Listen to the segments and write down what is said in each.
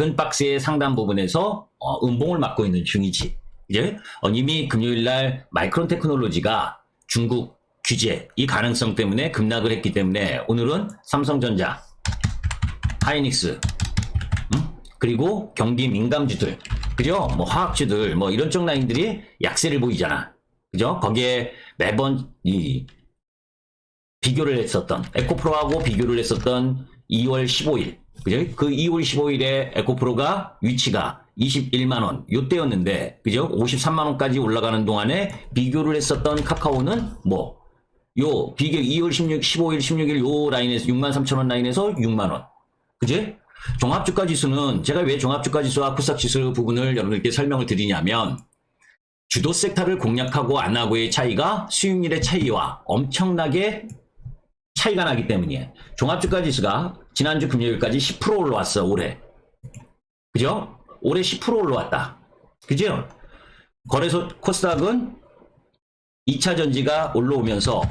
작은 박스의 상단 부분에서 음봉을 맞고 있는 중이지. 이제 이미 금요일날 마이크론 테크놀로지가 중국 규제 이 가능성 때문에 급락을 했기 때문에 오늘은 삼성전자, 하이닉스, 그리고 경기 민감주들, 그죠? 뭐 화학주들, 뭐 이런 쪽 라인들이 약세를 보이잖아. 그죠? 거기에 매번 이 비교를 했었던 에코프로하고 비교를 했었던 2월 15일, 그죠? 그 2월 15일에 에코프로가 위치가 21만 원 요때였는데, 그죠? 53만 원까지 올라가는 동안에 비교를 했었던 카카오는 뭐 요 비교 2월 16, 15일, 16일 요 라인에서 63,000원 라인에서 6만 원, 그지? 종합주가 지수는 제가 왜 종합주가 지수와 코스닥 지수 부분을 여러분들께 설명을 드리냐면 주도 섹터를 공략하고 안 하고의 차이가 수익률의 차이와 엄청나게 차이가 나기 때문이에요. 종합주가 지수가 지난주 금요일까지 10% 올라왔어, 올해. 그죠? 올해 10% 올라왔다. 그죠? 거래소 코스닥은 2차 전지가 올라오면서,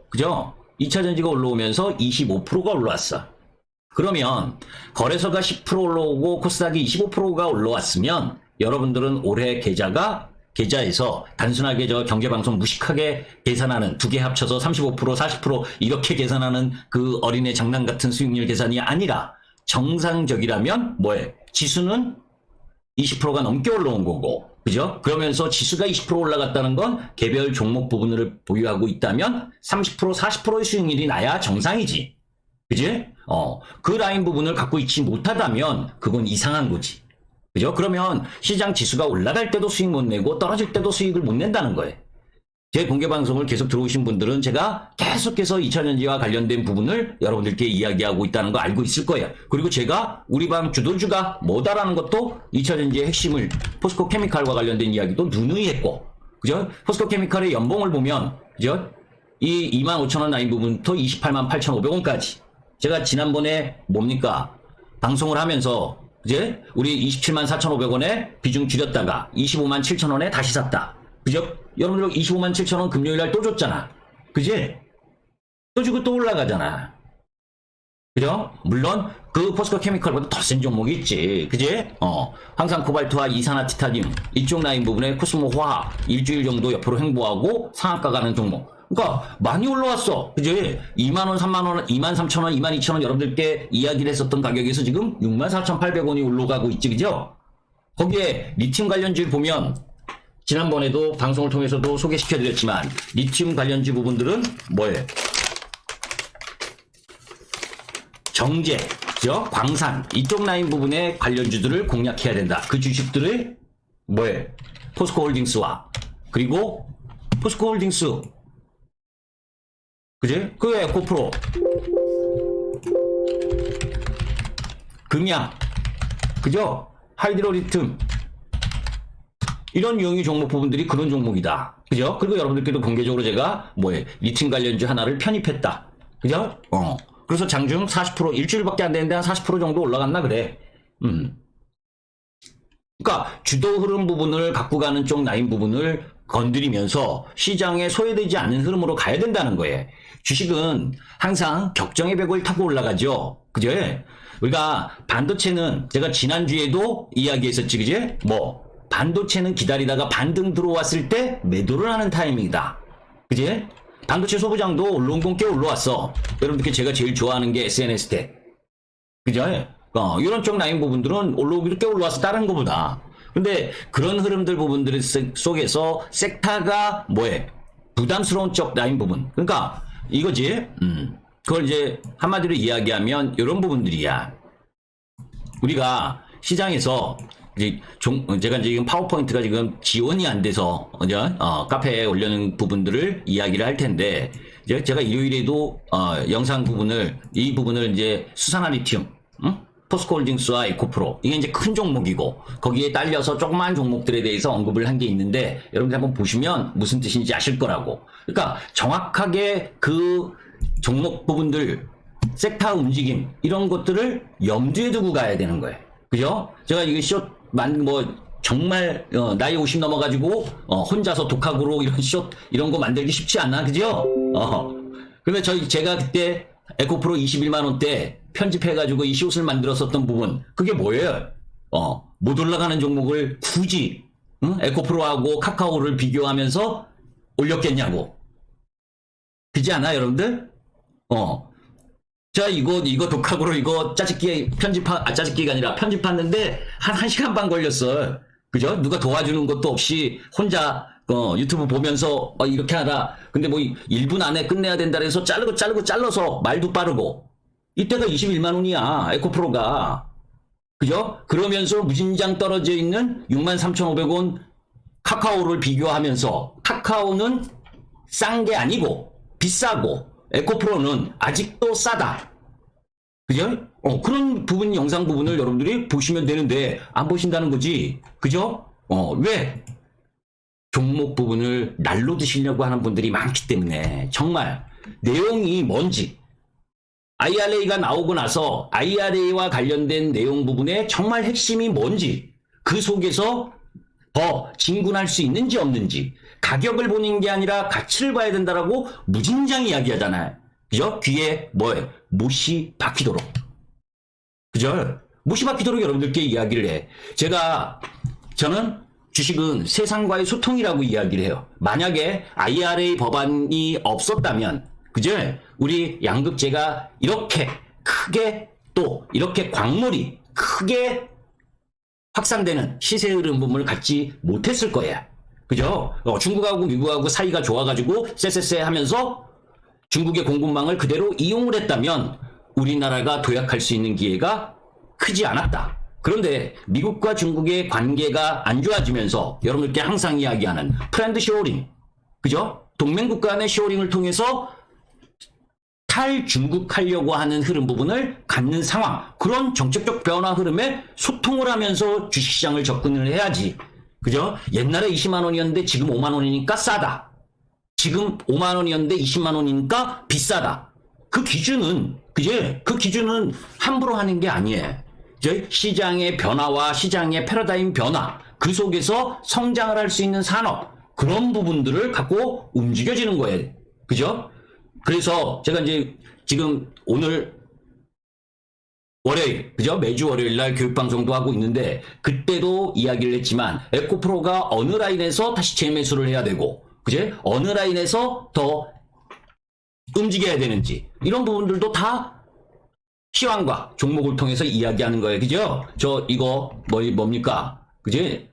그죠? 2차 전지가 올라오면서 25%가 올라왔어. 그러면 거래소가 10% 올라오고 코스닥이 25%가 올라왔으면 여러분들은 올해 계좌에서 단순하게 저 경제방송 무식하게 계산하는 두 개 합쳐서 35%, 40% 이렇게 계산하는 그 어린애 장난 같은 수익률 계산이 아니라 정상적이라면 뭐해? 지수는 20%가 넘게 올라온 거고, 그죠? 그러면서 지수가 20% 올라갔다는 건 개별 종목 부분을 보유하고 있다면 30%, 40%의 수익률이 나야 정상이지. 그지? 그 라인 부분을 갖고 있지 못하다면 그건 이상한 거지. 그죠? 그러면 시장 지수가 올라갈 때도 수익 못 내고 떨어질 때도 수익을 못 낸다는 거예요. 제 공개 방송을 계속 들어오신 분들은 제가 계속해서 2차전지와 관련된 부분을 여러분들께 이야기하고 있다는 거 알고 있을 거예요. 그리고 제가 우리 방 주도주가 뭐다라는 것도 2차전지의 핵심을 포스코 케미칼과 관련된 이야기도 누누이 했고, 그죠? 포스코 케미칼의 연봉을 보면, 그죠? 이 25,000원 라인 부분부터 288,500원까지. 제가 지난번에 뭡니까? 방송을 하면서, 이제 우리 274,500원에 비중 줄였다가 257,000원에 다시 샀다. 그죠? 여러분들 257,000원 금요일날 또 줬잖아. 그지? 또 주고 또 올라가잖아. 그죠? 물론 그 포스코 케미칼보다 더 센 종목이 있지. 그지? 항상 코발트와 이산화티타늄 이쪽 라인 부분에 코스모 화학 일주일 정도 옆으로 횡보하고 상한가 가는 종목. 그러니까 많이 올라왔어. 그지? 2만원, 3만원, 23,000원, 22,000원 여러분들께 이야기를 했었던 가격에서 지금 64,800원이 올라가고 있지. 그죠? 거기에 리튬 관련주를 보면 지난번에도 방송을 통해서도 소개시켜드렸지만 리튬 관련주 부분들은 뭐예요? 정제, 그죠? 광산 이쪽 라인 부분의 관련주들을 공략해야 된다. 그 주식들을 뭐예요? 포스코홀딩스와 그리고 포스코홀딩스, 그지? 그 에코프로, 금양, 그죠? 하이드로리튬 이런 유형의 종목 부분들이 그런 종목이다. 그죠? 그리고 여러분들께도 공개적으로 제가 뭐에 리튬 관련주 하나를 편입했다. 그죠? 그래서 장중 40% 일주일밖에 안 되는데 한 40% 정도 올라갔나 그래. 그러니까 주도 흐름 부분을 갖고 가는 쪽 라인 부분을 건드리면서 시장에 소외되지 않는 흐름으로 가야 된다는 거예요. 주식은 항상 격정의 벽을 타고 올라가죠. 그죠? 우리가 반도체는 제가 지난주에도 이야기했었지. 그지? 뭐 반도체는 기다리다가 반등 들어왔을 때 매도를 하는 타이밍이다. 그지? 반도체 소부장도 올라온 건 꽤 올라왔어. 여러분들께 제가 제일 좋아하는 게 SNS 텍. 그죠? 이런 쪽 라인 부분들은 올라오기도 꽤 올라왔어. 다른 거보다. 근데 그런 흐름들 부분들 속에서 섹터가 뭐해? 부담스러운 쪽 라인 부분. 그러니까 이거지. 그걸 이제 한마디로 이야기하면 이런 부분들이야. 우리가 시장에서 이제 제가 이제 지금 파워포인트가 지금 지원이 안 돼서 카페에 올려놓은 부분들을 이야기를 할 텐데, 이제 제가 일요일에도 영상 부분을 이 부분을 이제 수산화 리튬, 포스코홀딩스와 에코프로 이게 이제 큰 종목이고 거기에 딸려서 조그만 종목들에 대해서 언급을 한 게 있는데 여러분들 한번 보시면 무슨 뜻인지 아실 거라고. 그러니까 정확하게 그 종목 부분들 섹터 움직임 이런 것들을 염두에 두고 가야 되는 거예요. 그죠? 제가 이게 정말 나이 50 넘어가지고 혼자서 독학으로 이런 이런 거 만들기 쉽지 않나, 그죠? 근데 제가 그때 에코프로 21만 원대 편집해가지고 이 숏을 만들었었던 부분 그게 뭐예요? 못 올라가는 종목을 굳이 에코프로하고 카카오를 비교하면서 올렸겠냐고. 그지 않아, 여러분들? 자, 이거 독학으로 이거 짜집기가 아니라 편집하는데 한 1시간 반 걸렸어. 그죠? 누가 도와주는 것도 없이 혼자 유튜브 보면서 이렇게 하라. 근데 뭐 1분 안에 끝내야 된다 해서 잘라서 말도 빠르고. 이때가 21만 원이야, 에코프로가. 그죠? 그러면서 무진장 떨어져 있는 63,500원 카카오를 비교하면서 카카오는 싼 게 아니고 비싸고 에코프로는 아직도 싸다. 그죠? 그런 부분, 영상 부분을 여러분들이 보시면 되는데 안 보신다는 거지. 그죠? 왜? 종목 부분을 날로 드시려고 하는 분들이 많기 때문에 정말 내용이 뭔지 IRA가 나오고 나서 IRA와 관련된 내용 부분에 정말 핵심이 뭔지 그 속에서 더 진군할 수 있는지 없는지 가격을 보는 게 아니라 가치를 봐야 된다라고 무진장 이야기하잖아요. 그죠? 귀에 못이 박히도록. 그죠? 못이 박히도록 여러분들께 이야기를 해. 저는 주식은 세상과의 소통이라고 이야기를 해요. 만약에 IRA 법안이 없었다면, 그죠? 우리 양극재가 이렇게 크게 또 이렇게 광물이 크게 확산되는 시세 흐름을 갖지 못했을 거예요. 그죠? 중국하고 미국하고 사이가 좋아가지고 쎄쎄쎄 하면서 중국의 공급망을 그대로 이용을 했다면 우리나라가 도약할 수 있는 기회가 크지 않았다. 그런데 미국과 중국의 관계가 안 좋아지면서 여러분들께 항상 이야기하는 프렌드 쇼어링, 그죠? 동맹국 간의 쇼어링을 통해서 탈중국하려고 하는 흐름 부분을 갖는 상황, 그런 정책적 변화 흐름에 소통을 하면서 주식시장을 접근을 해야지. 그죠? 옛날에 20만 원이었는데 지금 5만 원이니까 싸다. 지금 5만 원이었는데 20만 원이니까 비싸다. 그 기준은 함부로 하는 게 아니에요. 시장의 변화와 시장의 패러다임 변화, 그 속에서 성장을 할 수 있는 산업, 그런 부분들을 갖고 움직여지는 거예요. 그죠? 그래서 제가 이제 지금 오늘 월요일, 그죠? 매주 월요일 날 교육방송도 하고 있는데 그때도 이야기를 했지만 에코프로가 어느 라인에서 다시 재매수를 해야 되고, 그죠? 어느 라인에서 더 움직여야 되는지 이런 부분들도 다 시황과 종목을 통해서 이야기하는 거예요. 그죠? 이거 뭡니까? 그지?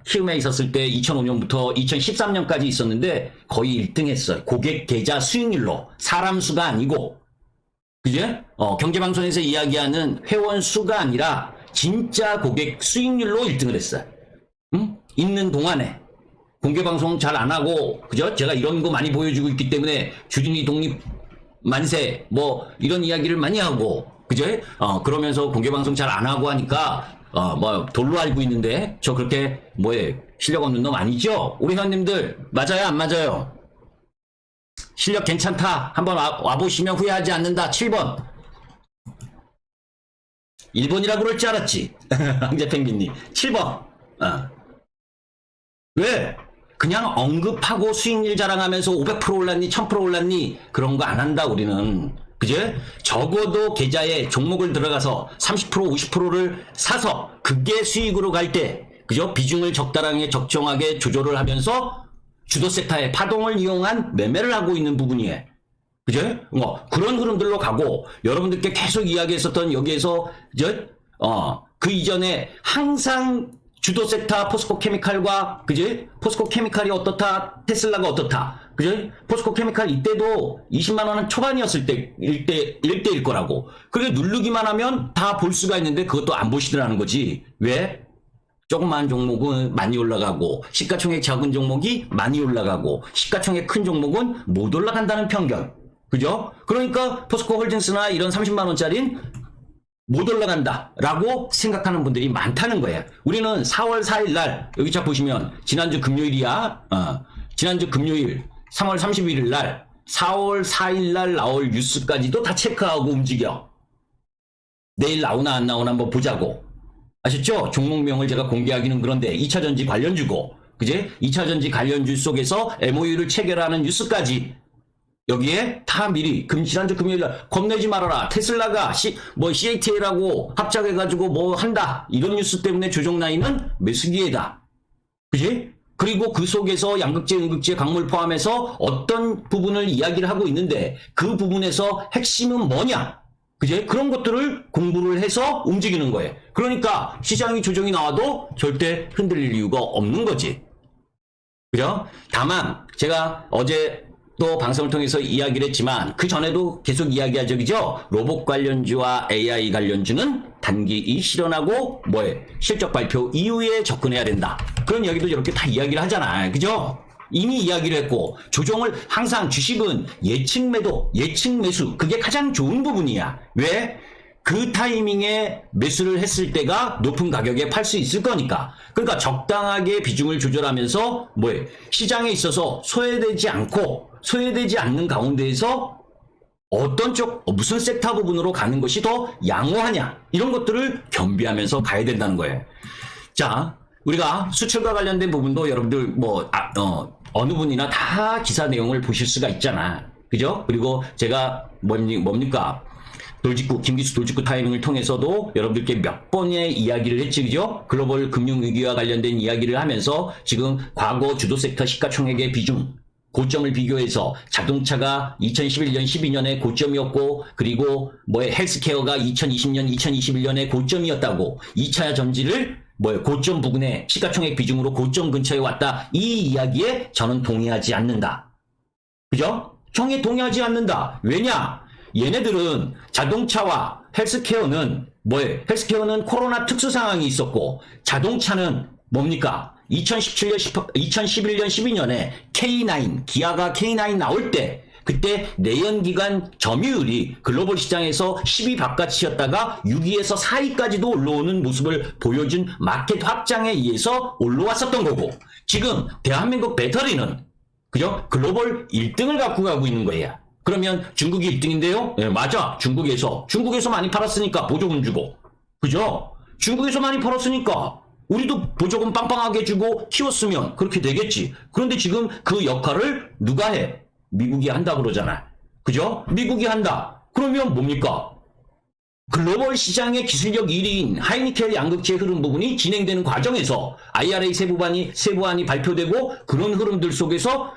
키움에 있었을 때 2005년부터 2013년까지 있었는데 거의 1등 했어요. 고객 계좌 수익률로. 사람 수가 아니고. 그지? 경제방송에서 이야기하는 회원 수가 아니라 진짜 고객 수익률로 1등을 했어요. 있는 동안에. 공개방송 잘 안 하고, 그죠? 제가 이런 거 많이 보여주고 있기 때문에 주진이 독립 만세, 이런 이야기를 많이 하고, 그죠? 그러면서 공개방송 잘 안 하고 하니까, 돌로 알고 있는데, 저 그렇게, 실력 없는 놈 아니죠? 우리 회원님들, 맞아요? 안 맞아요? 실력 괜찮다. 한번 와보시면 후회하지 않는다. 7번. 1번이라고 그럴 줄 알았지. 황제펭귄님. 7번. 왜? 그냥 언급하고 수익률 자랑하면서 500% 올랐니, 1000% 올랐니, 그런 거 안 한다, 우리는. 그제? 적어도 계좌에 종목을 들어가서 30%, 50%를 사서 그게 수익으로 갈 때, 그죠? 비중을 적정하게 조절을 하면서 주도 섹터의 파동을 이용한 매매를 하고 있는 부분이에요. 그죠? 그런 흐름들로 가고, 여러분들께 계속 이야기했었던 여기에서, 그 이전에 항상 주도 섹터 포스코 케미칼과, 그지? 포스코 케미칼이 어떻다, 테슬라가 어떻다, 그지? 포스코 케미칼 이때도 20만원 초반이었을 때 1대일 거라고. 그게 누르기만 하면 다 볼 수가 있는데 그것도 안 보시더라는 거지. 왜? 조그만 종목은 많이 올라가고, 시가총액 작은 종목이 많이 올라가고, 시가총액 큰 종목은 못 올라간다는 편견. 그죠? 그러니까 포스코 홀딩스나 이런 30만원짜리는 못 올라간다 라고 생각하는 분들이 많다는 거예요. 우리는 4월 4일 날, 여기 자 보시면 지난주 금요일이야. 지난주 금요일 3월 31일 날 4월 4일 날 나올 뉴스까지도 다 체크하고 움직여. 내일 나오나 안 나오나 한번 보자고. 아셨죠? 종목명을 제가 공개하기는 그런데 2차전지 관련주고, 그제? 2차전지 관련주 속에서 MOU를 체결하는 뉴스까지 여기에 다 미리 지난주 금요일날 겁내지 말아라. 테슬라가 CATL하고 합작해가지고 뭐 한다. 이런 뉴스 때문에 조정 라인은 매수 기회다. 그지? 그리고 그 속에서 양극재, 음극재, 광물 포함해서 어떤 부분을 이야기를 하고 있는데 그 부분에서 핵심은 뭐냐? 그지? 그런 것들을 공부를 해서 움직이는 거예요. 그러니까 시장이 조정이 나와도 절대 흔들릴 이유가 없는 거지. 그죠? 다만 제가 어제 또 방송을 통해서 이야기를 했지만 그 전에도 계속 이야기한 적이죠. 로봇 관련주와 AI 관련주는 단기 실현하고 실적 발표 이후에 접근해야 된다. 그런 이야기도 이렇게 다 이야기를 하잖아요. 그죠? 이미 이야기를 했고 조정을 항상 주식은 예측 매도, 예측 매수 그게 가장 좋은 부분이야. 왜? 그 타이밍에 매수를 했을 때가 높은 가격에 팔 수 있을 거니까. 그러니까 적당하게 비중을 조절하면서 시장에 있어서 소외되지 않는 가운데에서 어떤 쪽, 무슨 섹터 부분으로 가는 것이 더 양호하냐 이런 것들을 겸비하면서 가야 된다는 거예요. 자, 우리가 수출과 관련된 부분도 여러분들 어느 분이나 다 기사 내용을 보실 수가 있잖아. 그죠? 그리고 제가 뭡니까? 김기수 돌직구 타이밍을 통해서도 여러분들께 몇 번의 이야기를 했지, 그죠? 글로벌 금융위기와 관련된 이야기를 하면서 지금 과거 주도 섹터 시가총액의 비중, 고점을 비교해서 자동차가 2011년, 12년에 고점이었고, 그리고 헬스케어가 2020년, 2021년에 고점이었다고, 2차 전지를 고점 부근에 시가총액 비중으로 고점 근처에 왔다. 이 이야기에 저는 동의하지 않는다. 그죠? 동의하지 않는다. 왜냐? 얘네들은 자동차와 헬스케어는 헬스케어는 코로나 특수 상황이 있었고 자동차는 뭡니까? 2011년, 12년에 K9, 기아가 K9 나올 때 그때 내연기관 점유율이 글로벌 시장에서 10위 바깥이었다가 6위에서 4위까지도 올라오는 모습을 보여준 마켓 확장에 의해서 올라왔었던 거고 지금 대한민국 배터리는 그죠? 글로벌 1등을 갖고 가고 있는 거야. 그러면 중국이 1등인데요? 네, 맞아. 중국에서 많이 팔았으니까 보조금 주고. 그죠? 중국에서 많이 팔았으니까 우리도 보조금 빵빵하게 주고 키웠으면 그렇게 되겠지. 그런데 지금 그 역할을 누가 해? 미국이 한다 그러잖아. 그죠? 미국이 한다. 그러면 뭡니까? 글로벌 시장의 기술력 1위인 하이니켈 양극재 흐름 부분이 진행되는 과정에서 IRA 세부안이 발표되고 그런 흐름들 속에서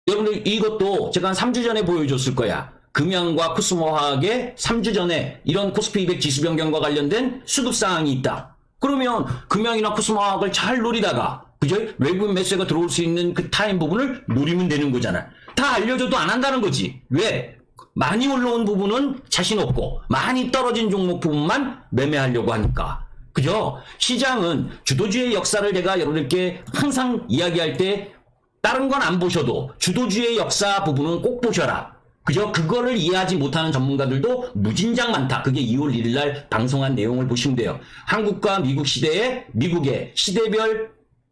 여러분들 이것도 제가 한 3주 전에 보여줬을 거야. 금양과 코스모화학의 3주 전에 이런 코스피 200 지수 변경과 관련된 수급사항이 있다. 그러면 금양이나 코스모화학을 잘 노리다가 그죠? 외국인 매수가 들어올 수 있는 그 타임 부분을 노리면 되는 거잖아. 다 알려줘도 안 한다는 거지. 왜? 많이 올라온 부분은 자신 없고 많이 떨어진 종목 부분만 매매하려고 하니까. 그죠? 시장은 주도주의 역사를 제가 여러분들께 항상 이야기할 때 다른 건 안 보셔도 주도주의 역사 부분은 꼭 보셔라. 그죠? 그거를 이해하지 못하는 전문가들도 무진장 많다. 그게 2월 1일 날 방송한 내용을 보시면 돼요. 한국과 미국 시대에 미국의 시대별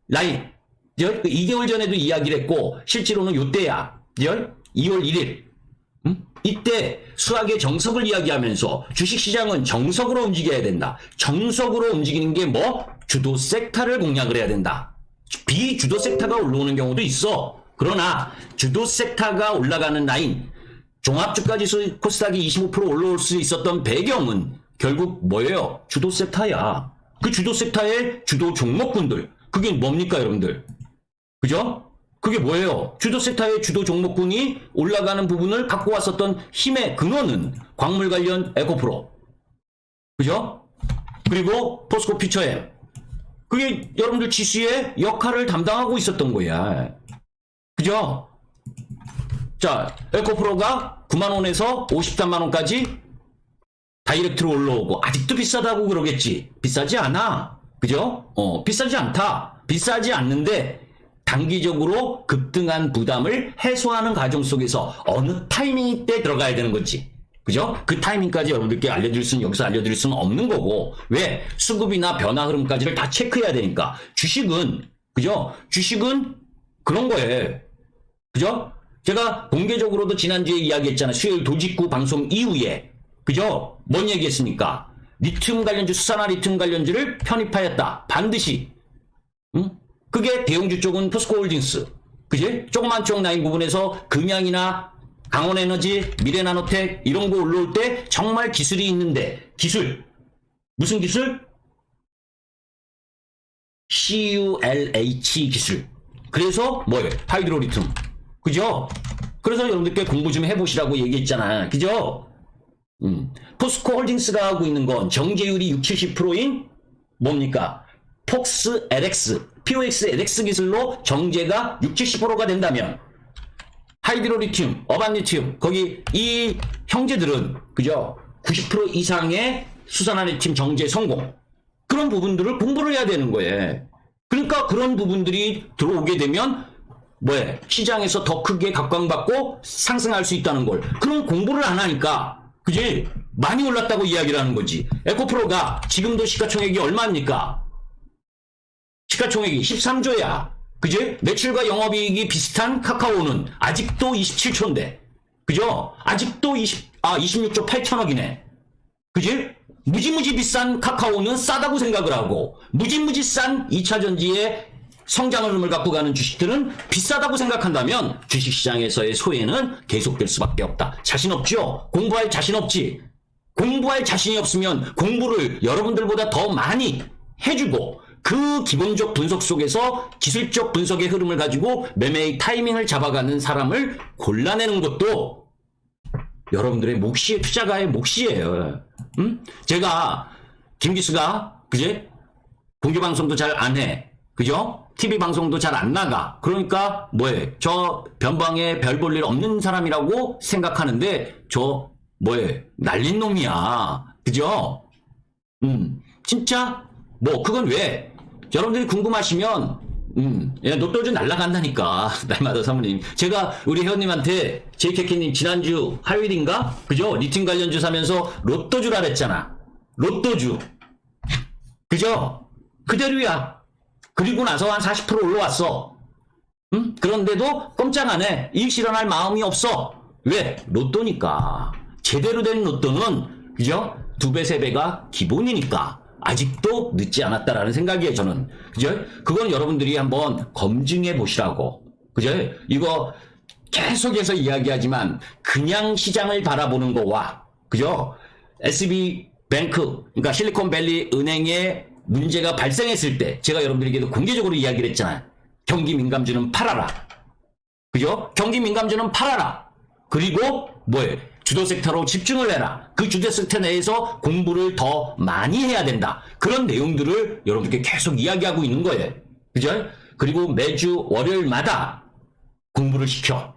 라인. 2개월 전에도 이야기를 했고 실제로는 요때야. 2월 1일. 이때 수학의 정석을 이야기하면서 주식시장은 정석으로 움직여야 된다. 정석으로 움직이는 게 주도 섹터를 공략을 해야 된다. 비주도 섹터가 올라오는 경우도 있어. 그러나 주도 섹터가 올라가는 라인, 종합주가지수 코스닥이 25% 올라올 수 있었던 배경은 결국 뭐예요? 주도 섹터야. 그 주도 섹터의 주도 종목군들. 그게 뭡니까 여러분들? 그죠? 그게 뭐예요? 주도 섹터의 주도 종목군이 올라가는 부분을 갖고 왔었던 힘의 근원은 광물 관련 에코프로. 그죠? 그리고 포스코 퓨처엠. 그게 여러분들 지수의 역할을 담당하고 있었던 거야. 그죠? 자, 에코프로가 9만원에서 53만원까지 다이렉트로 올라오고 아직도 비싸다고 그러겠지. 비싸지 않아. 그죠? 비싸지 않다. 비싸지 않는데 단기적으로 급등한 부담을 해소하는 과정 속에서 어느 타이밍 때 들어가야 되는 거지. 그죠? 그 타이밍까지 여러분들께 여기서 알려드릴 수는 없는 거고. 왜? 수급이나 변화 흐름까지를 다 체크해야 되니까. 주식은, 그죠? 주식은 그런 거예요. 그죠? 제가 공개적으로도 지난주에 이야기했잖아요. 수요일 도직구 방송 이후에. 그죠? 뭔 얘기했습니까? 리튬 관련주, 수산화 리튬 관련주를 편입하였다. 반드시. 그게 대형주 쪽은 포스코홀딩스. 그지? 조그만 쪽 라인 부분에서 금양이나 강원에너지, 미래나노텍 이런 거 올라올 때 정말 기술이 있는데 기술 무슨 기술? CULH 기술. 그래서 뭐예요? 하이드로리튬. 그죠? 그래서 여러분들께 공부 좀 해보시라고 얘기했잖아. 그죠? 포스코 홀딩스가 하고 있는 건 정제율이 60, 70%인 뭡니까? 폭스 LX, POX LX 기술로 정제가 60, 70%가 된다면 하이드로리튬, 어반리튬 거기 이 형제들은 그죠? 90% 이상의 수산화리튬 정제 성공. 그런 부분들을 공부를 해야 되는 거예요. 그러니까 그런 부분들이 들어오게 되면 뭐예요? 시장에서 더 크게 각광받고 상승할 수 있다는 걸. 그런 공부를 안 하니까 그지? 많이 올랐다고 이야기를 하는 거지. 에코프로가 지금도 시가총액이 얼마입니까? 시가총액이 13조야. 그지? 매출과 영업이익이 비슷한 카카오는 아직도 27조인데. 그죠? 아직도 26조 8천억이네. 그지? 무지무지 비싼 카카오는 싸다고 생각을 하고 무지무지 싼 2차전지의 성장 흐름을 갖고 가는 주식들은 비싸다고 생각한다면 주식시장에서의 소외는 계속될 수밖에 없다. 자신 없죠? 공부할 자신 없지? 공부할 자신이 없으면 공부를 여러분들보다 더 많이 해주고 그 기본적 분석 속에서 기술적 분석의 흐름을 가지고 매매의 타이밍을 잡아가는 사람을 골라내는 것도 여러분들의 몫이에요. 투자가의 몫이에요. 제가 김 기수가 그제 공개방송도 잘 안 해. 그죠? TV 방송도 잘 안 나가. 그러니까 뭐해? 저 변방에 별 볼 일 없는 사람이라고 생각하는데 저 뭐해? 날린 놈이야. 그죠? 진짜 뭐 그건 왜? 여러분들이 궁금하시면 야, 노또즈 날라간다니까. 날마다 사모님. 제가 우리 회원님한테 JKK님 지난주 화요일인가? 그죠? 리튬 관련주 사면서 로또주라 그랬잖아. 로또주. 그죠? 그대로야. 그리고 나서 한 40% 올라왔어. 그런데도 꼼짝 안 해. 이익 실현할 마음이 없어. 왜? 로또니까. 제대로 된 로또는 그죠? 2배, 3배가 기본이니까. 아직도 늦지 않았다라는 생각이에요, 저는. 그죠? 그건 여러분들이 한번 검증해 보시라고. 그죠? 이거 계속해서 이야기하지만 그냥 시장을 바라보는 거와 그죠? SB뱅크, 그러니까 실리콘밸리 은행에 문제가 발생했을 때 제가 여러분들에게도 공개적으로 이야기를 했잖아요. 경기 민감주는 팔아라. 그죠? 경기 민감주는 팔아라. 그리고 뭐예요? 주도 섹터로 집중을 해라. 그 주도 섹터 내에서 공부를 더 많이 해야 된다. 그런 내용들을 여러분들께 계속 이야기하고 있는 거예요. 그죠? 그리고 매주 월요일마다 공부를 시켜.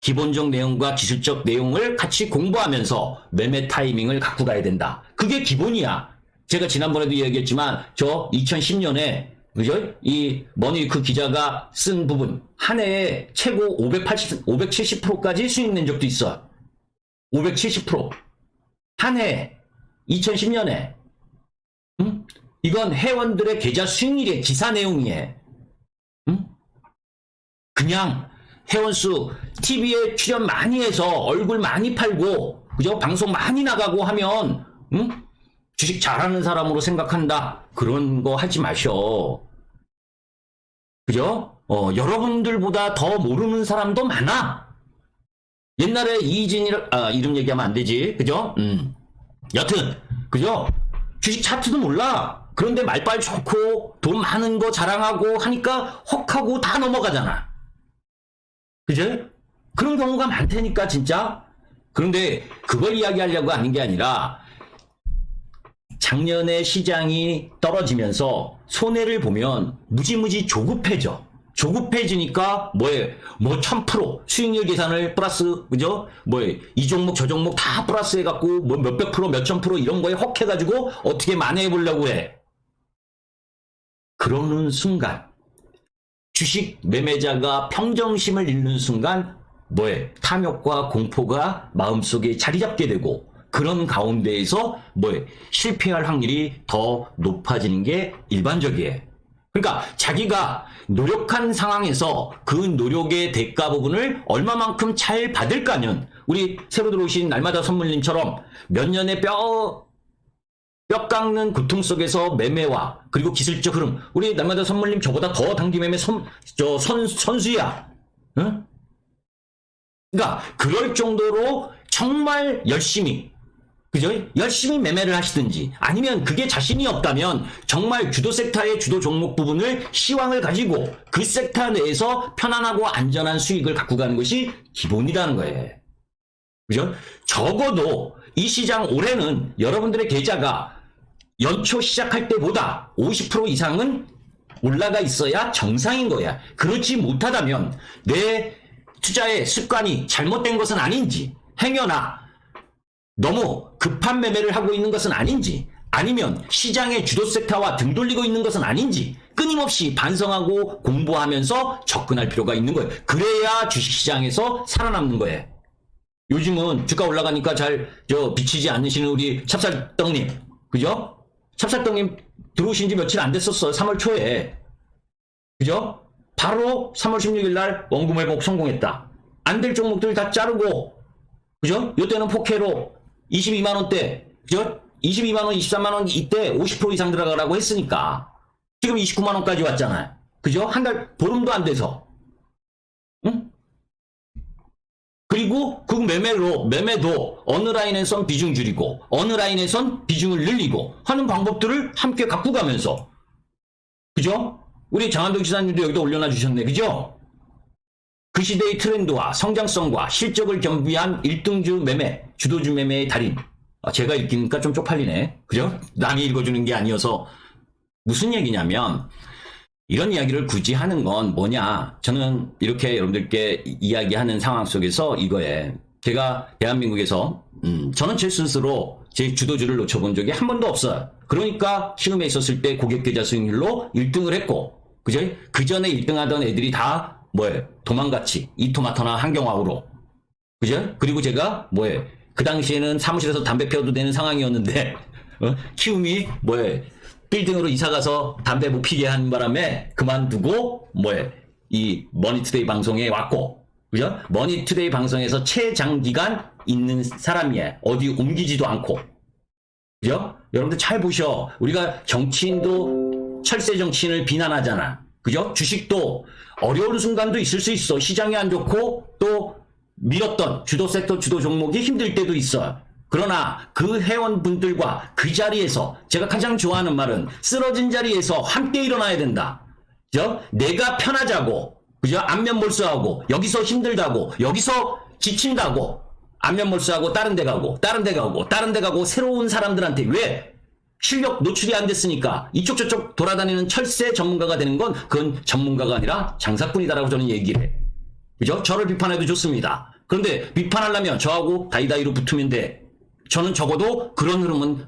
기본적 내용과 기술적 내용을 같이 공부하면서 매매 타이밍을 갖고 가야 된다. 그게 기본이야. 제가 지난번에도 이야기했지만 저 2010년에 그죠? 이 머니위크 기자가 쓴 부분 한 해에 최고 570%까지 수익 낸 적도 있어. 570%. 한 해 2010년에 이건 회원들의 계좌 수익률의 기사 내용이에요. 그냥 회원수 TV에 출연 많이 해서 얼굴 많이 팔고 그죠? 방송 많이 나가고 하면 주식 잘하는 사람으로 생각한다. 그런 거 하지 마셔. 그죠? 여러분들보다 더 모르는 사람도 많아. 옛날에 이진이를 이름 얘기하면 안 되지. 그죠? 여튼 그죠? 주식 차트도 몰라. 그런데 말빨 좋고 돈 많은 거 자랑하고 하니까 헉하고 다 넘어가잖아. 그죠? 그런 경우가 많다니까 진짜. 그런데 그걸 이야기하려고 하는 게 아니라 작년에 시장이 떨어지면서 손해를 보면 무지무지 조급해져. 조급해지니까 뭐에 뭐 1000% 수익률 계산을 플러스 그죠? 뭐에 이 종목 저 종목 다 플러스 해갖고 뭐 몇백 프로 몇천 프로 이런 거에 헉해가지고 어떻게 만회해 보려고 해. 그러는 순간 주식 매매자가 평정심을 잃는 순간 뭐에 탐욕과 공포가 마음속에 자리 잡게 되고 그런 가운데에서 뭐에 실패할 확률이 더 높아지는 게 일반적이에요. 그러니까 자기가 노력한 상황에서 그 노력의 대가 부분을 얼마만큼 잘 받을까는 우리 새로 들어오신 날마다 선물님처럼 몇 년의 뼈 깎는 고통 속에서 매매와 그리고 기술적 흐름 우리 날마다 선물님 저보다 더 단기 매매 선수야. 응? 그러니까 그럴 정도로 정말 열심히, 그죠? 열심히 매매를 하시든지, 아니면 그게 자신이 없다면 정말 주도 섹터의 주도 종목 부분을 시황을 가지고 그 섹터 내에서 편안하고 안전한 수익을 갖고 가는 것이 기본이라는 거예요. 그죠? 적어도 이 시장 올해는 여러분들의 계좌가 연초 시작할 때보다 50% 이상은 올라가 있어야 정상인 거야. 그렇지 못하다면 내 투자의 습관이 잘못된 것은 아닌지, 행여나 너무 급한 매매를 하고 있는 것은 아닌지, 아니면 시장의 주도 섹터와 등 돌리고 있는 것은 아닌지 끊임없이 반성하고 공부하면서 접근할 필요가 있는 거예요. 그래야 주식시장에서 살아남는 거예요. 요즘은 주가 올라가니까 잘 비치지 않으시는 우리 찹쌀떡님, 그죠? 찹쌀떡님 들어오신 지 며칠 안 됐었어요. 3월 초에. 그죠? 바로 3월 16일 날 원금 회복 성공했다. 안 될 종목들 다 자르고, 그죠? 요때는 포케로 22만원대, 그죠? 22만원, 23만원 이때 50% 이상 들어가라고 했으니까 지금 29만원까지 왔잖아요. 그죠? 한 달, 보름도 안 돼서. 응? 그리고 그 매매도 어느 라인에선 비중 줄이고 어느 라인에선 비중을 늘리고 하는 방법들을 함께 갖고 가면서, 그죠? 우리 장한동 지사님도 여기다 올려놔 주셨네. 그죠? 그 시대의 트렌드와 성장성과 실적을 겸비한 1등주 매매, 주도주 매매의 달인. 제가 읽기니까 좀 쪽팔리네. 그죠? 남이 읽어주는 게 아니어서. 무슨 얘기냐면, 이런 이야기를 굳이 하는 건 뭐냐. 저는 이렇게 여러분들께 이야기하는 상황 속에서 이거에 제가 대한민국에서 저는 제 스스로 제 주도주를 놓쳐본 적이 한 번도 없어요. 그러니까 시음에 있었을 때 고객계좌 수익률로 1등을 했고, 그죠? 그 전에 1등 하던 애들이 다 뭐예요? 도망갔지. 이토마토나 한경화우로. 그죠? 그리고 제가 뭐예요? 그 당시에는 사무실에서 담배 피워도 되는 상황이었는데 키움이 뭐예요? 빌딩으로 이사가서 담배 못 피게 한 바람에 그만두고 뭐예요? 이 머니투데이 방송에 왔고, 그죠? 머니투데이 방송에서 최장기간 있는 사람이에요. 어디 옮기지도 않고. 그죠? 여러분들 잘 보셔. 우리가 정치인도 철새 정치인을 비난하잖아. 그죠? 주식도 어려운 순간도 있을 수 있어. 시장이 안 좋고 또 밀었던 주도 섹터 주도 종목이 힘들 때도 있어요. 그러나 그 회원분들과 그 자리에서 제가 가장 좋아하는 말은 쓰러진 자리에서 함께 일어나야 된다. 그죠? 내가 편하자고, 그죠? 안면몰수하고, 여기서 힘들다고, 여기서 지친다고, 안면몰수하고 다른 데 가고, 다른 데 가고, 다른 데 가고, 새로운 사람들한테 왜? 실력 노출이 안 됐으니까 이쪽 저쪽 돌아다니는 철새 전문가가 되는 건 그건 전문가가 아니라 장사꾼이다라고 저는 얘기를 해. 그죠? 저를 비판해도 좋습니다. 그런데 비판하려면 저하고 다이다이로 붙으면 돼. 저는 적어도 그런 흐름은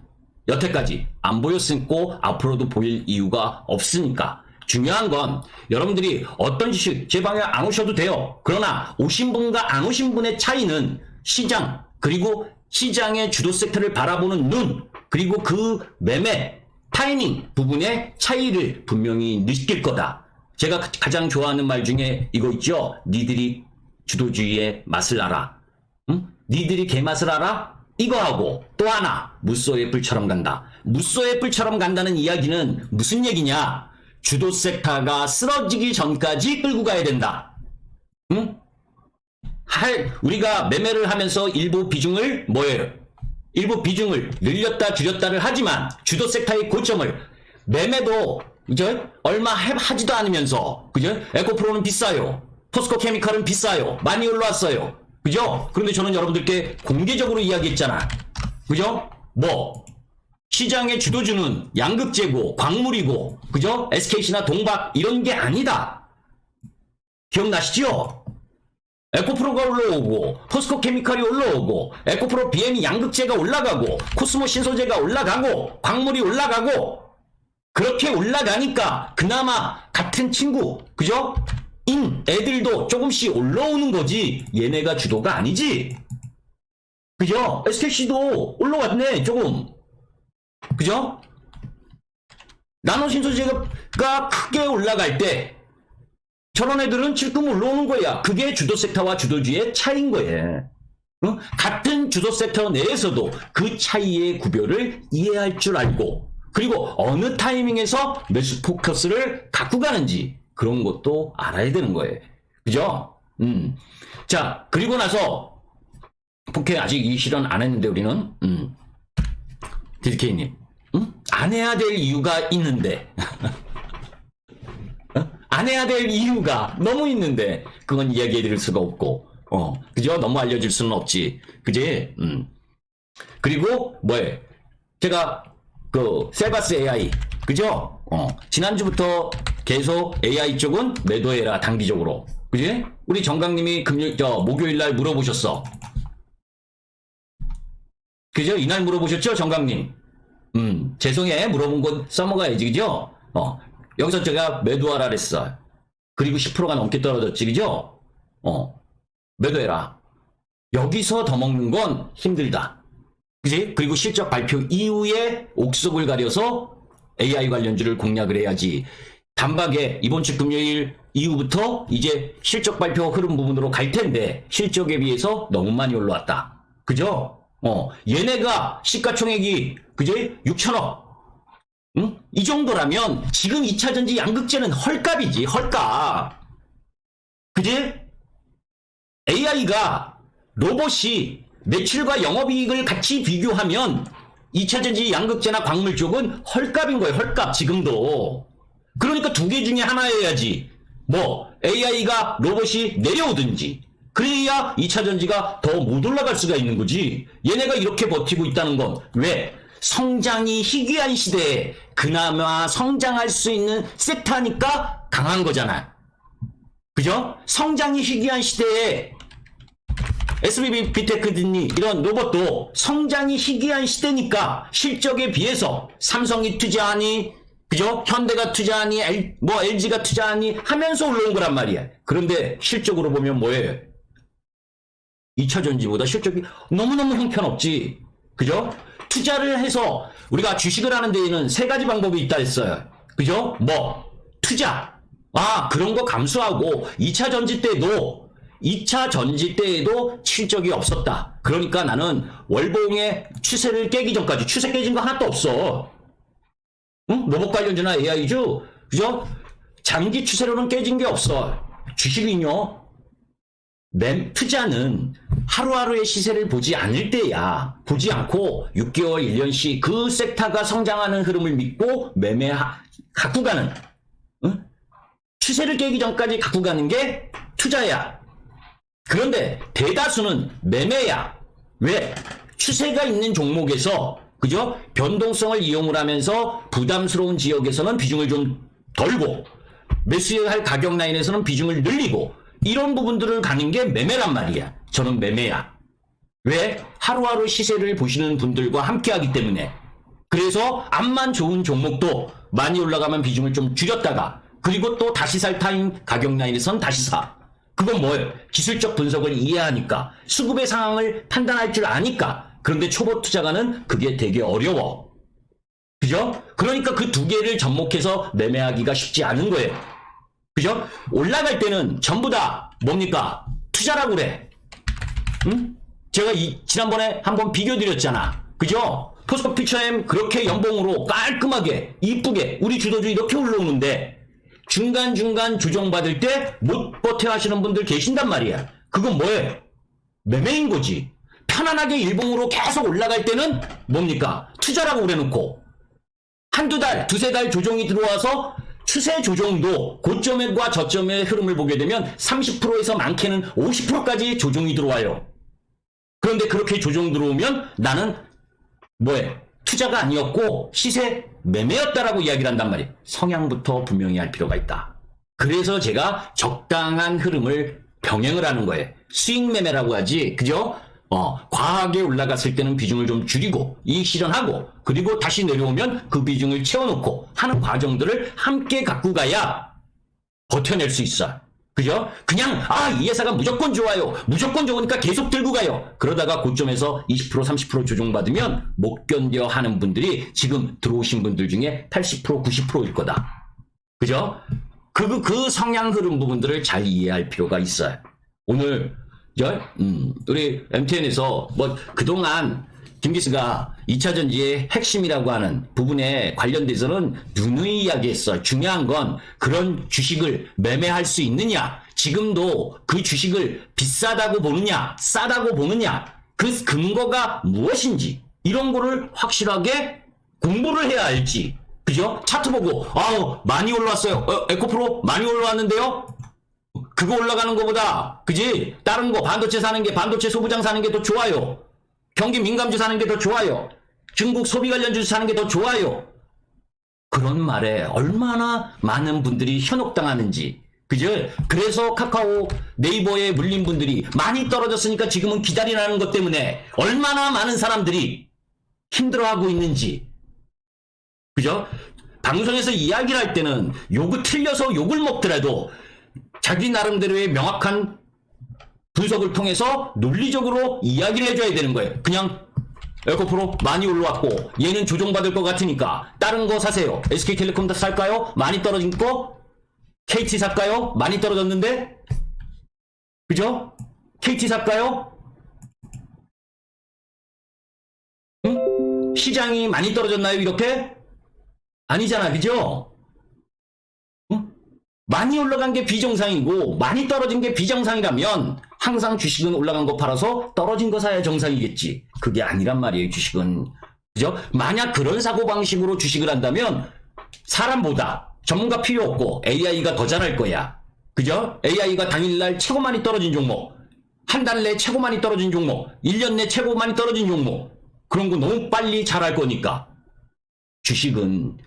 여태까지 안 보였고 앞으로도 보일 이유가 없으니까. 중요한 건 여러분들이 어떤 주식 제 방에 안 오셔도 돼요. 그러나 오신 분과 안 오신 분의 차이는 시장, 그리고 시장의 주도 섹터를 바라보는 눈, 그리고 그 매매 타이밍 부분의 차이를 분명히 느낄 거다. 제가 가장 좋아하는 말 중에 이거 있죠. 니들이 주도주의의 맛을 알아. 응? 니들이 개맛을 알아? 이거하고 또 하나, 무쏘의 뿔처럼 간다. 무쏘의 뿔처럼 간다는 이야기는 무슨 얘기냐? 주도 섹터가 쓰러지기 전까지 끌고 가야 된다. 응? 우리가 매매를 하면서 일부 비중을 뭐예요? 일부 비중을 늘렸다 줄였다를 하지만 주도 섹터의 고점을 매매도 그죠? 얼마 하지도 않으면서, 그죠? 에코프로는 비싸요. 포스코 케미칼은 비싸요. 많이 올라왔어요. 그죠? 그런데 저는 여러분들께 공개적으로 이야기했잖아. 그죠? 뭐 시장의 주도주는 양극재고 광물이고, 그죠? SKC나 동박 이런 게 아니다. 기억나시죠? 에코프로가 올라오고 포스코 케미칼이 올라오고 에코프로 BM이 양극재가 올라가고 코스모 신소재가 올라가고 광물이 올라가고, 그렇게 올라가니까 그나마 같은 친구, 그죠? 애들도 조금씩 올라오는 거지 얘네가 주도가 아니지. 그죠? SKC도 올라왔네 조금. 그죠? 나노신소재가 크게 올라갈 때 저런 애들은 찔끔 올라오는 거야. 그게 주도 섹터와 주도주의 차이인 거예요. 어? 같은 주도 섹터 내에서도 그 차이의 구별을 이해할 줄 알고, 그리고 어느 타이밍에서 매수 포커스를 갖고 가는지 그런 것도 알아야 되는 거예요. 그죠? 자, 그리고 나서, 포켓 아직 이 실현 안 했는데, 우리는, DDK님, 안 해야 될 이유가 있는데, 안 해야 될 이유가 너무 있는데, 그건 이야기해 드릴 수가 없고, 그죠? 너무 알려줄 수는 없지. 그지? 그리고, 제가, 셀바스 AI, 그죠? 지난주부터 계속 AI 쪽은 매도해라, 단기적으로. 그지? 우리 정강님이 목요일날 물어보셨어. 그죠? 이날 물어보셨죠, 정강님? 죄송해. 물어본 건 써먹어야지, 그죠? 여기서 제가 매도하라 그랬어. 그리고 10%가 넘게 떨어졌지, 그죠? 매도해라. 여기서 더 먹는 건 힘들다. 그지? 그리고 실적 발표 이후에 옥석을 가려서 AI 관련주를 공략을 해야지. 단박에 이번 주 금요일 이후부터 이제 실적 발표 흐름 부분으로 갈 텐데, 실적에 비해서 너무 많이 올라왔다. 그죠? 얘네가 시가총액이, 그지? 6천억. 응? 이 정도라면 지금 2차전지 양극재는 헐값이지, 헐값. 그지? AI가, 로봇이 매출과 영업이익을 같이 비교하면 2차전지 양극재나 광물 쪽은 헐값인 거예요, 헐값, 지금도. 그러니까 두 개 중에 하나여야지. AI가 로봇이 내려오든지, 그래야 2차전지가 더 못 올라갈 수가 있는 거지. 얘네가 이렇게 버티고 있다는 건 왜? 성장이 희귀한 시대에 그나마 성장할 수 있는 섹터니까 강한 거잖아. 그죠? 성장이 희귀한 시대에 SBB 비테크니 이런 로봇도 성장이 희귀한 시대니까 실적에 비해서 삼성이 투자하니, 그죠? 현대가 투자하니, LG가 투자하니 하면서 올라온 거란 말이야. 그런데 실적으로 보면 뭐예요? 2차전지보다 실적이 너무너무 형편없지. 그죠? 투자를 해서 우리가 주식을 하는 데에는 세 가지 방법이 있다 했어요. 그죠? 투자. 그런 거 감수하고 2차 전지 때에도 실적이 없었다. 그러니까 나는 월봉의 추세를 깨기 전까지, 추세 깨진 거 하나도 없어. 응? 로봇 관련주나 AI주, 그죠? 장기 추세로는 깨진 게 없어. 주식은요, 투자는 하루하루의 시세를 보지 않을 때야. 보지 않고 6개월, 1년씩 그 섹터가 성장하는 흐름을 믿고 갖고 가는, 응? 추세를 깨기 전까지 갖고 가는 게 투자야. 그런데 대다수는 매매야. 왜? 추세가 있는 종목에서, 그죠? 변동성을 이용을 하면서 부담스러운 지역에서는 비중을 좀 덜고, 매수할 가격 라인에서는 비중을 늘리고, 이런 부분들을 가는 게 매매란 말이야. 저는 매매야. 왜? 하루하루 시세를 보시는 분들과 함께 하기 때문에. 그래서 앞만 좋은 종목도 많이 올라가면 비중을 좀 줄였다가, 그리고 또 다시 살 타임 가격 라인에선 다시 사. 그건 뭐예요? 기술적 분석을 이해하니까, 수급의 상황을 판단할 줄 아니까. 그런데 초보 투자가는 그게 되게 어려워. 그죠? 그러니까 그 두 개를 접목해서 매매하기가 쉽지 않은 거예요. 그죠? 올라갈 때는 전부 다 뭡니까? 투자라고 그래. 응? 제가 지난번에 한번 비교 드렸잖아. 그죠? 포스코 퓨처엠 그렇게 연봉으로 깔끔하게, 이쁘게, 우리 주도주 이렇게 올라오는데, 중간중간 조정받을 때 못 버텨 하시는 분들 계신단 말이야. 그건 뭐예요? 매매인 거지. 편안하게 일봉으로 계속 올라갈 때는 뭡니까? 투자라고 그래놓고, 한두 달, 두세 달 조정이 들어와서 추세 조정도 고점과 저점의 흐름을 보게 되면 30%에서 많게는 50%까지 조정이 들어와요. 그런데 그렇게 조정 들어오면 나는 투자가 아니었고 시세 매매였다라고 이야기를 한단 말이에요. 성향부터 분명히 할 필요가 있다. 그래서 제가 적당한 흐름을 병행을 하는 거예요. 수익 매매라고 하지, 그죠? 과하게 올라갔을 때는 비중을 좀 줄이고 이익 실현하고, 그리고 다시 내려오면 그 비중을 채워놓고 하는 과정들을 함께 갖고 가야 버텨낼 수 있어. 그죠? 그냥 이 회사가 무조건 좋아요, 무조건 좋으니까 계속 들고 가요. 그러다가 고점에서 20% 30% 조정받으면 못 견뎌 하는 분들이 지금 들어오신 분들 중에 80% 90%일 거다. 그죠? 그 성향 흐름 부분들을 잘 이해할 필요가 있어요. 오늘 우리 MTN에서 그동안 김기수가 2차전지의 핵심이라고 하는 부분에 관련돼서는 누누이 이야기했어. 중요한 건 그런 주식을 매매할 수 있느냐, 지금도 그 주식을 비싸다고 보느냐, 싸다고 보느냐, 그 근거가 무엇인지 이런 거를 확실하게 공부를 해야 할지. 그죠? 차트 보고 아우 많이 올라왔어요. 에코프로 많이 올라왔는데요. 그거 올라가는 거보다 그지? 다른 거 반도체 사는 게 반도체 소부장 사는 게 더 좋아요. 경기 민감주 사는 게 더 좋아요. 중국 소비 관련 주식 사는 게 더 좋아요. 그런 말에 얼마나 많은 분들이 현혹당하는지. 그죠? 그래서 카카오 네이버에 물린 분들이 많이 떨어졌으니까 지금은 기다리라는 것 때문에 얼마나 많은 사람들이 힘들어하고 있는지. 그죠? 방송에서 이야기를 할 때는 욕을 틀려서 욕을 먹더라도 자기 나름대로의 명확한 분석을 통해서 논리적으로 이야기를 해줘야 되는 거예요. 그냥 에코프로 많이 올라왔고 얘는 조정받을 것 같으니까 다른 거 사세요. SK텔레콤 살까요? 많이 떨어진 거? KT 살까요? 많이 떨어졌는데? 그죠? KT 살까요? 응? 시장이 많이 떨어졌나요? 이렇게? 아니잖아. 그죠? 응? 많이 올라간 게 비정상이고 많이 떨어진 게 비정상이라면 항상 주식은 올라간 거 팔아서 떨어진 거 사야 정상이겠지. 그게 아니란 말이에요. 주식은. 그죠? 만약 그런 사고방식으로 주식을 한다면 사람보다 전문가 필요 없고 AI가 더 잘할 거야. 그죠? AI가 당일날 최고 많이 떨어진 종목, 한 달 내 최고 많이 떨어진 종목, 1년 내 최고 많이 떨어진 종목, 그런 거 너무 빨리 잘할 거니까. 주식은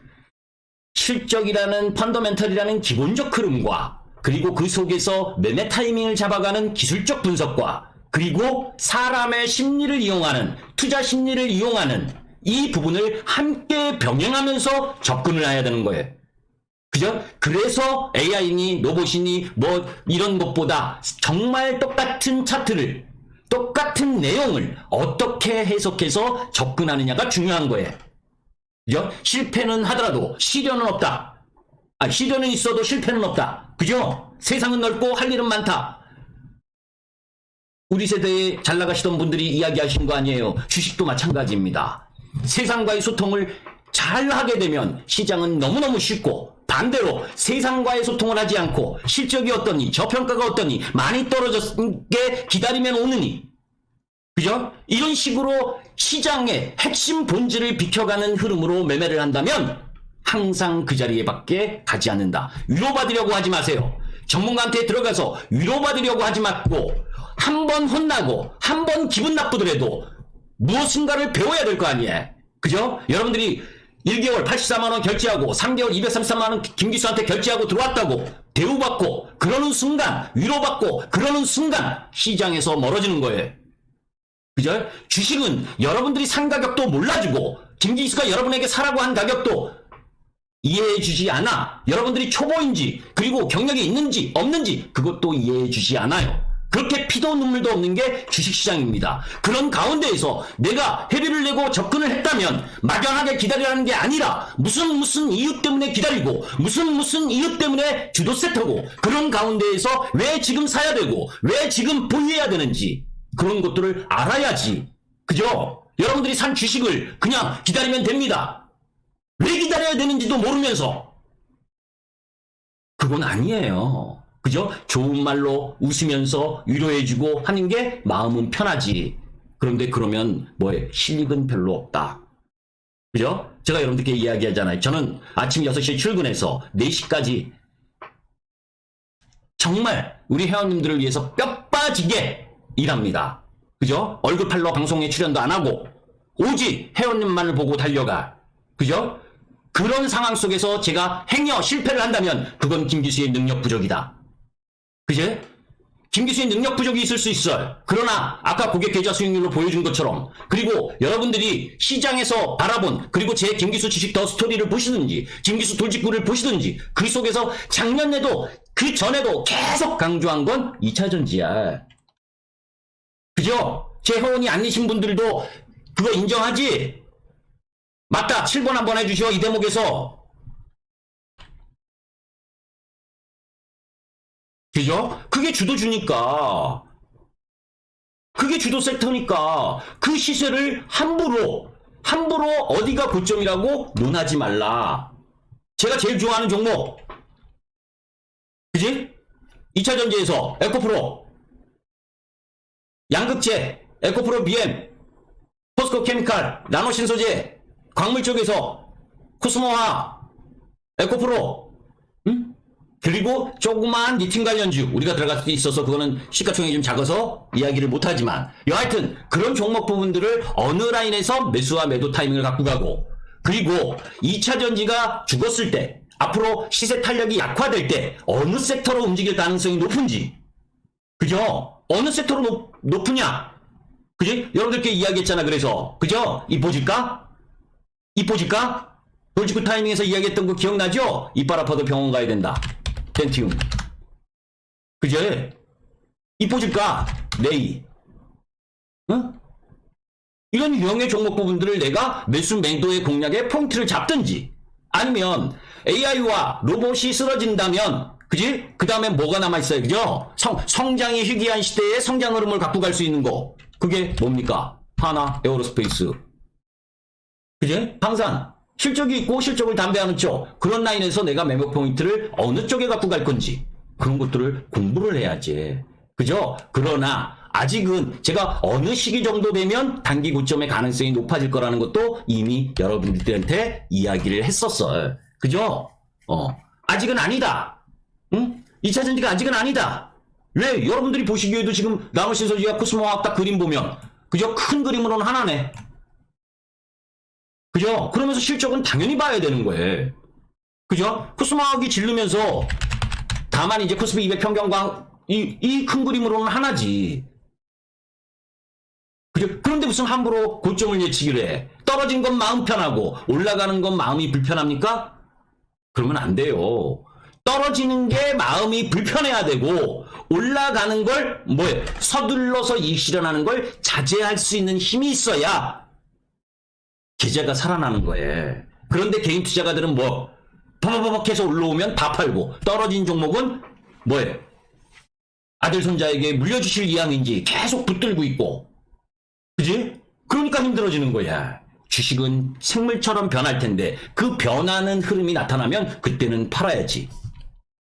실적이라는 펀더멘털이라는 기본적 흐름과 그리고 그 속에서 매매 타이밍을 잡아가는 기술적 분석과 그리고 사람의 심리를 이용하는, 투자 심리를 이용하는 이 부분을 함께 병행하면서 접근을 해야 되는 거예요. 그죠? 그래서 AI니 로봇이니 뭐 이런 것보다 정말 똑같은 차트를, 똑같은 내용을 어떻게 해석해서 접근하느냐가 중요한 거예요. 그죠? 실패는 하더라도 시련은 없다. 시련은 있어도 실패는 없다. 그죠? 세상은 넓고 할 일은 많다. 우리 세대에 잘 나가시던 분들이 이야기하신 거 아니에요. 주식도 마찬가지입니다. 세상과의 소통을 잘 하게 되면 시장은 너무너무 쉽고, 반대로 세상과의 소통을 하지 않고 실적이 어떠니, 저평가가 어떠니, 많이 떨어졌은 게 기다리면 오느니, 그죠? 이런 식으로 시장의 핵심 본질을 비켜가는 흐름으로 매매를 한다면 항상 그 자리에 밖에 가지 않는다. 위로받으려고 하지 마세요. 전문가한테 들어가서 위로받으려고 하지 말고 한 번 혼나고 한 번 기분 나쁘더라도 무엇인가를 배워야 될 거 아니에요. 그죠? 여러분들이 1개월 84만원 결제하고 3개월 233만원 김기수한테 결제하고 들어왔다고 대우받고 그러는 순간, 위로받고 그러는 순간 시장에서 멀어지는 거예요. 그죠? 주식은 여러분들이 산 가격도 몰라주고 김기수가 여러분에게 사라고 한 가격도 이해해주지 않아. 여러분들이 초보인지 그리고 경력이 있는지 없는지 그것도 이해해주지 않아요. 그렇게 피도 눈물도 없는 게 주식시장입니다. 그런 가운데에서 내가 회비를 내고 접근을 했다면 막연하게 기다리라는 게 아니라 무슨 이유 때문에 기다리고 무슨 이유 때문에 주도 세트고 그런 가운데에서 왜 지금 사야 되고 왜 지금 보유해야 되는지 그런 것들을 알아야지. 그죠? 여러분들이 산 주식을 그냥 기다리면 됩니다. 왜 기다려야 되는지도 모르면서. 그건 아니에요. 그죠? 좋은 말로 웃으면서 위로해주고 하는 게 마음은 편하지. 그런데 그러면 뭐에 실익은 별로 없다. 그죠? 제가 여러분들께 이야기하잖아요. 저는 아침 6시에 출근해서 4시까지 정말 우리 회원님들을 위해서 뼈 빠지게 일합니다. 그죠? 얼굴 팔러 방송에 출연도 안 하고 오직 회원님만을 보고 달려가. 그죠? 그런 상황 속에서 제가 행여 실패를 한다면 그건 김기수의 능력 부족이다. 그제? 김기수의 능력 부족이 있을 수 있어요. 그러나 아까 고객 계좌 수익률로 보여준 것처럼 그리고 여러분들이 시장에서 바라본 그리고 제 김기수 주식 더 스토리를 보시든지 김기수 돌직구를 보시든지 그 속에서 작년에도 그 전에도 계속 강조한 건 2차전지야. 그죠? 제 회원이 아니신 분들도 그거 인정하지? 맞다. 7번 한번 해주시오. 이 대목에서. 그죠? 그게 주도주니까. 그게 주도 섹터니까. 그 시세를 함부로 어디가 고점이라고 논하지 말라. 제가 제일 좋아하는 종목. 그지? 2차전지에서 에코프로, 양극재, 에코프로 BM, 포스코 케미칼, 나노신소재, 광물 쪽에서 코스모화, 에코프로, 그리고 조그마한 니팅 관련주 우리가 들어갈 수 있어서 그거는 시가총액이 좀 작아서 이야기를 못하지만 여하튼 그런 종목 부분들을 어느 라인에서 매수와 매도 타이밍을 갖고 가고, 그리고 2차 전지가 죽었을 때 앞으로 시세 탄력이 약화될 때 어느 섹터로 움직일 가능성이 높은지, 그죠? 어느 섹터로 높으냐, 그지? 여러분들께 이야기했잖아. 그래서 그죠? 이뻐질까? 이뻐질까? 돌직구 타이밍에서 이야기했던 거 기억나죠? 이빨 아파도 병원 가야 된다. 덴티움. 그제? 이뻐질까? 네이. 응? 이런 유형의 종목 부분들을 내가 매수 매도의 공략에 포인트를 잡든지, 아니면 AI와 로봇이 쓰러진다면, 그지? 그 다음에 뭐가 남아있어요, 그죠? 성장이 희귀한 시대에 성장 흐름을 갖고 갈 수 있는 거. 그게 뭡니까? 하나, 에어로스페이스. 그지? 방산. 실적이 있고 실적을 담배하는 쪽, 그런 라인에서 내가 매매 포인트를 어느 쪽에 갖고 갈 건지, 그런 것들을 공부를 해야지. 그죠? 그러나 아직은 제가 어느 시기 정도 되면 단기 고점의 가능성이 높아질 거라는 것도 이미 여러분들한테 이야기를 했었어요. 그죠? 아직은 아니다. 응? 2차 전지가 아직은 아니다. 왜? 여러분들이 보시기에도 지금 나노신소재와 코스모화학 딱 그림 보면, 그죠? 큰 그림으로는 하나네. 그죠? 그러면서 실적은 당연히 봐야 되는 거예요. 그죠? 코스모학이 질르면서, 다만 이제 코스피 200 평균광, 이 큰 그림으로는 하나지. 그죠? 그런데 무슨 함부로 고점을 예측을 해. 떨어진 건 마음 편하고, 올라가는 건 마음이 불편합니까? 그러면 안 돼요. 떨어지는 게 마음이 불편해야 되고, 올라가는 걸, 서둘러서 이익 실현하는 걸 자제할 수 있는 힘이 있어야, 계좌가 살아나는 거예요. 그런데 개인 투자가들은 버벅버벅 해서 올라오면 다 팔고, 떨어진 종목은 아들 손자에게 물려주실 이양인지 계속 붙들고 있고, 그지? 그러니까 힘들어지는 거야. 주식은 생물처럼 변할 텐데 그 변하는 흐름이 나타나면 그때는 팔아야지.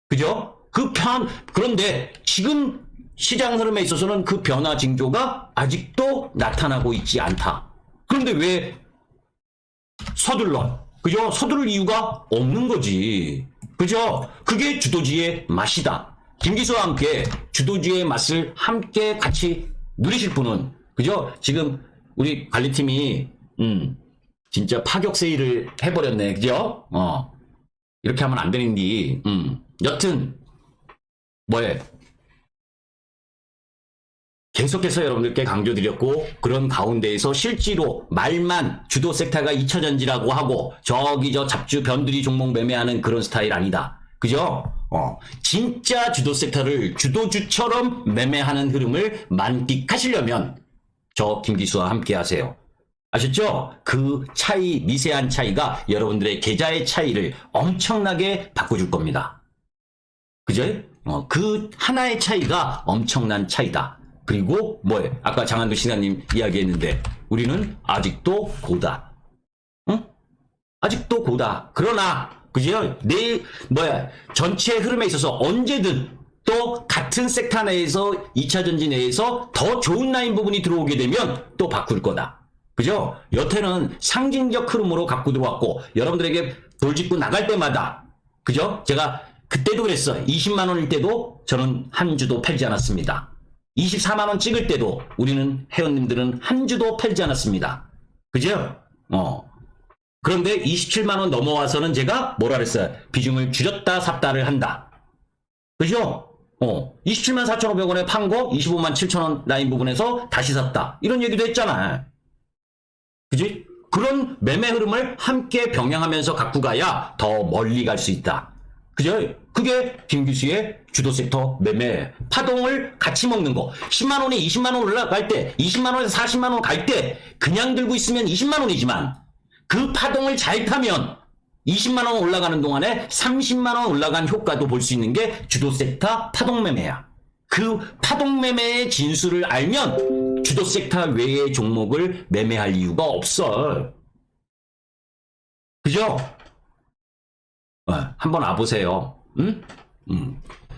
그죠? 그런데 지금 시장 흐름에 있어서는 그 변화 징조가 아직도 나타나고 있지 않다. 그런데 왜 서둘러? 그죠? 서두를 이유가 없는 거지. 그죠? 그게 주도주의 맛이다. 김기수와 함께 주도주의 맛을 함께 같이 누리실 분은, 그죠? 지금 우리 관리팀이 진짜 파격 세일을 해버렸네. 그죠? 이렇게 하면 안 되는데. 여튼 계속해서 여러분들께 강조드렸고, 그런 가운데에서 실제로 말만 주도 섹터가 2차전지라고 하고 저기 저 잡주 변두리 종목 매매하는 그런 스타일 아니다. 그죠? 진짜 주도 섹터를 주도주처럼 매매하는 흐름을 만끽하시려면 저 김기수와 함께 하세요. 아셨죠? 그 차이, 미세한 차이가 여러분들의 계좌의 차이를 엄청나게 바꿔줄 겁니다. 그죠? 그 하나의 차이가 엄청난 차이다. 그리고 아까 장한두 신사님 이야기했는데 우리는 아직도 고다. 응? 아직도 고다. 그러나 그죠? 내일 전체 흐름에 있어서 언제든 또 같은 섹터 내에서 2차 전지 내에서 더 좋은 라인 부분이 들어오게 되면 또 바꿀 거다. 그죠? 여태는 상징적 흐름으로 갖고 들어왔고, 여러분들에게 돌직구 나갈 때마다, 그죠? 제가 그때도 그랬어요. 20만 원일 때도 저는 한 주도 팔지 않았습니다. 24만 원 찍을 때도 우리는 회원님들은 한 주도 팔지 않았습니다. 그죠? 그런데 27만 원 넘어와서는 제가 뭐라 그랬어요? 비중을 줄였다 샀다를 한다. 그죠? 27만 4,500원에 판 거 25만 7천원 라인 부분에서 다시 샀다. 이런 얘기도 했잖아. 그지? 그런 매매 흐름을 함께 병행하면서 갖고 가야 더 멀리 갈 수 있다. 그죠? 그게 김기수의 주도 섹터 매매 파동을 같이 먹는 거. 10만 원에 20만 원 올라갈 때, 20만 원에서 40만 원 갈 때 그냥 들고 있으면 20만 원이지만 그 파동을 잘 타면 20만 원 올라가는 동안에 30만 원 올라간 효과도 볼 수 있는 게 주도 섹터 파동 매매야. 그 파동 매매의 진수를 알면 주도 섹터 외의 종목을 매매할 이유가 없어. 그죠? 한번 와보세요. 응?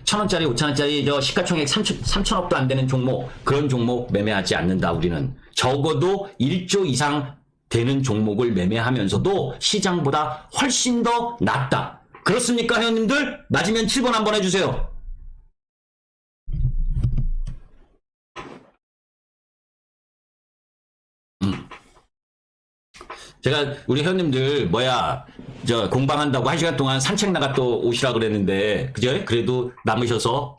1,000원짜리, 5,000원짜리 저 시가총액 3천억도 안 되는 종목, 그런 종목 매매하지 않는다. 우리는 적어도 1조 이상 되는 종목을 매매하면서도 시장보다 훨씬 더 낫다. 그렇습니까, 회원님들? 맞으면 7번 한번 해주세요. 제가 우리 회원님들 저 공방한다고 1시간 동안 산책 나가 또 오시라 그랬는데, 그죠? 그래도 남으셔서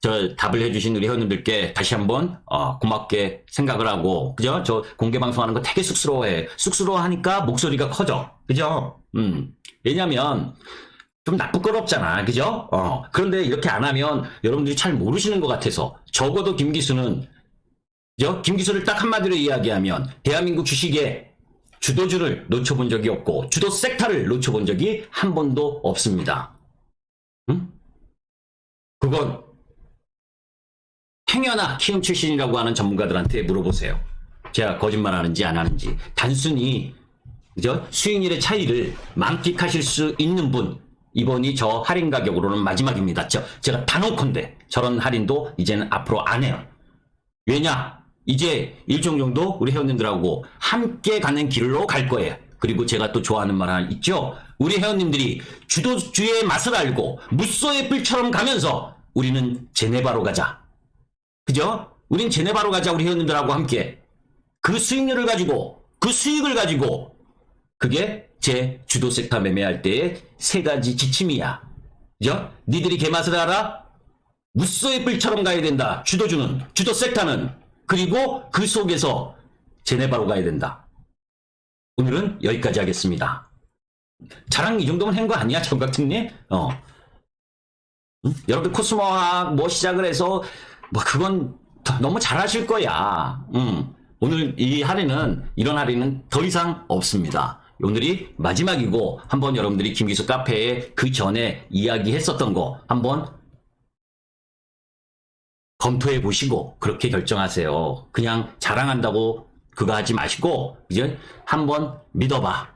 저 답을 해주신 우리 회원님들께 다시 한번 고맙게 생각을 하고, 그죠? 저 공개 방송하는 거 되게 쑥스러워해. 쑥스러워하니까 목소리가 커져, 그죠? 왜냐면 좀 나쁘끄럽잖아, 그죠? 그런데 이렇게 안 하면 여러분들이 잘 모르시는 것 같아서. 적어도 김기수는, 그죠? 김기수를 딱 한마디로 이야기하면 대한민국 주식의 주도주를 놓쳐본 적이 없고 주도 섹터를 놓쳐본 적이 한 번도 없습니다. 응? 그건 행여나 키움 출신이라고 하는 전문가들한테 물어보세요. 제가 거짓말하는지 안 하는지. 단순히 그죠? 수익률의 차이를 만끽하실 수 있는 분, 이번이 저 할인 가격으로는 마지막입니다. 제가 단언컨대 저런 할인도 이제는 앞으로 안 해요. 왜냐? 이제 일정 정도 우리 회원님들하고 함께 가는 길로 갈 거예요. 그리고 제가 또 좋아하는 말 하나 있죠. 우리 회원님들이 주도주의 맛을 알고 무쏘의 뿔처럼 가면서 우리는 제네바로 가자. 그죠? 우린 제네바로 가자. 우리 회원님들하고 함께. 그 수익률을 가지고, 그 수익을 가지고, 그게 제 주도 섹터 매매할 때의 3가지 지침이야. 그죠? 니들이 개맛을 알아? 무쏘의 뿔처럼 가야 된다. 주도주는, 주도 섹터는. 그리고 그 속에서 제네바로 가야 된다. 오늘은 여기까지 하겠습니다. 자랑 이 정도면 한 거 아니야, 정각팀님? 여러분들 코스모학 뭐 시작을 해서 뭐 그건 너무 잘하실 거야. 오늘 이 할인은, 이런 할인은 더 이상 없습니다. 오늘이 마지막이고, 한번 여러분들이 김기수 카페에 그 전에 이야기했었던 거 한번 검토해 보시고 그렇게 결정하세요. 그냥 자랑한다고 그거 하지 마시고, 이제 한번 믿어봐.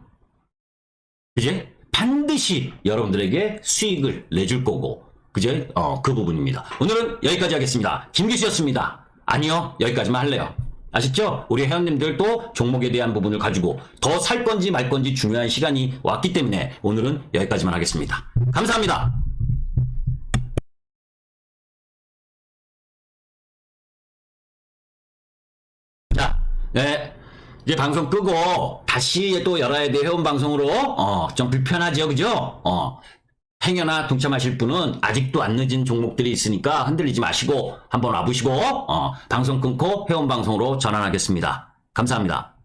이제 반드시 여러분들에게 수익을 내줄 거고, 그제? 그 부분입니다. 오늘은 여기까지 하겠습니다. 김기수였습니다. 아니요, 여기까지만 할래요. 아셨죠? 우리 회원님들도 종목에 대한 부분을 가지고 더 살 건지 말 건지 중요한 시간이 왔기 때문에 오늘은 여기까지만 하겠습니다. 감사합니다. 자, 네. 이제 방송 끄고 다시 또 열어야 돼. 회원 방송으로. 좀 불편하죠, 그죠? 행여나 동참하실 분은 아직도 안 늦은 종목들이 있으니까 흔들리지 마시고 한번 와보시고 방송 끊고 회원 방송으로 전환하겠습니다. 감사합니다.